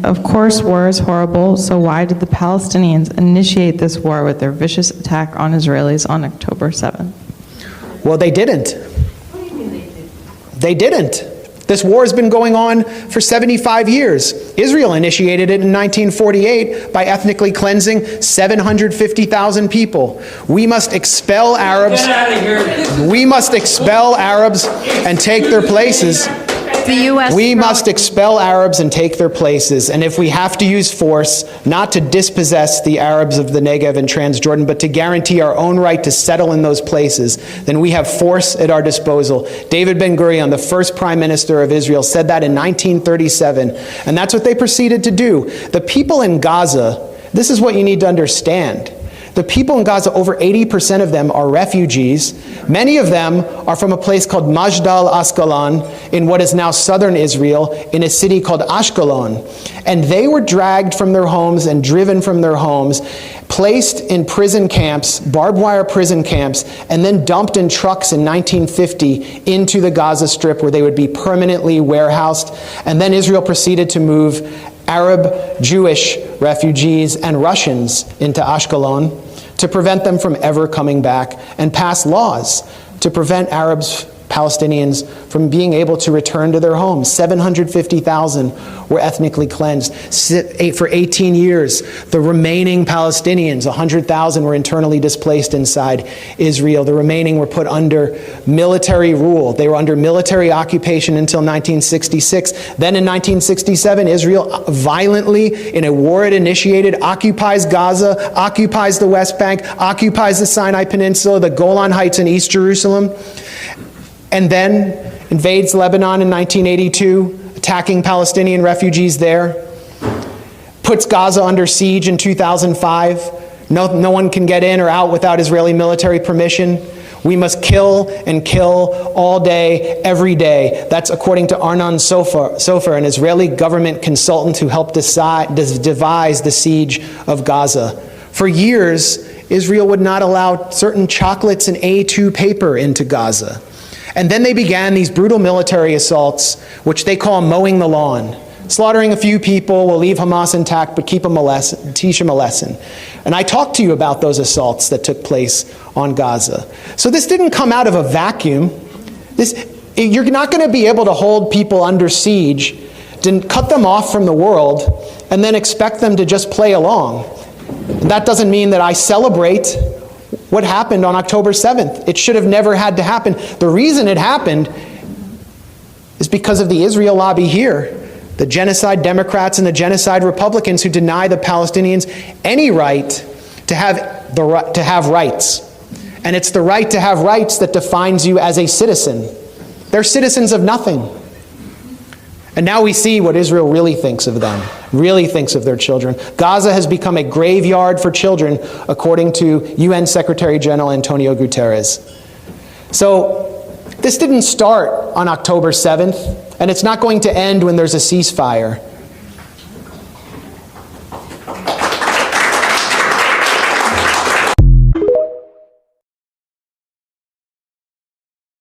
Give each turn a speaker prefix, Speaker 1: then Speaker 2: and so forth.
Speaker 1: Of course, war is horrible, so why did the Palestinians initiate this war with their vicious attack on Israelis on October 7th?
Speaker 2: Well, they didn't.
Speaker 3: What do you mean they did?
Speaker 2: They didn't. This war has been going on for 75 years. Israel initiated it in 1948 by ethnically cleansing 750,000 people. We must expel Arabs.
Speaker 3: Get out of here.
Speaker 2: We must expel Arabs and take their places.
Speaker 4: The U.S.
Speaker 2: We must expel Arabs and take their places. And if we have to use force, not to dispossess the Arabs of the Negev and Transjordan, but to guarantee our own right to settle in those places, then we have force at our disposal. David Ben-Gurion, the first prime minister of Israel, said that in 1937. And that's what they proceeded to do. The people in Gaza, this is what you need to understand. The people in Gaza, over 80% of them are refugees. Many of them are from a place called Majdal Asqalon in what is now southern Israel, in a city called Ashkelon. And they were dragged from their homes and driven from their homes, placed in prison camps, barbed wire prison camps, and then dumped in trucks in 1950 into the Gaza Strip, where they would be permanently warehoused. And then Israel proceeded to move Arab, Jewish refugees and Russians into Ashkelon to prevent them from ever coming back, and pass laws to prevent Arabs, Palestinians from being able to return to their homes. 750,000 were ethnically cleansed. For 18 years, the remaining Palestinians, 100,000, were internally displaced inside Israel. The remaining were put under military rule. They were under military occupation until 1966. Then in 1967, Israel violently, in a war it initiated, occupies Gaza, occupies the West Bank, occupies the Sinai Peninsula, the Golan Heights in East Jerusalem, and then invades Lebanon in 1982, attacking Palestinian refugees there, puts Gaza under siege in 2005. No one can get in or out without Israeli military permission. We must kill and kill all day, every day. That's according to Arnon Sofer, an Israeli government consultant who helped devise the siege of Gaza. For years, Israel would not allow certain chocolates and A2 paper into Gaza. And then they began these brutal military assaults, which they call mowing the lawn. Slaughtering a few people will leave Hamas intact, but teach them a lesson. And I talked to you about those assaults that took place on Gaza. So this didn't come out of a vacuum. You're not going to be able to hold people under siege, to cut them off from the world, and then expect them to just play along. And that doesn't mean that I celebrate what happened on October 7th. It should have never had to happen. The reason it happened is because of the Israel lobby here, the genocide Democrats and the genocide Republicans who deny the Palestinians any right to have rights. And it's the right to have rights that defines you as a citizen. They're citizens of nothing. And now we see what Israel really thinks of them, really thinks of their children. Gaza has become a graveyard for children, according to UN Secretary General Antonio Guterres. So this didn't start on October 7th, and it's not going to end when there's a ceasefire.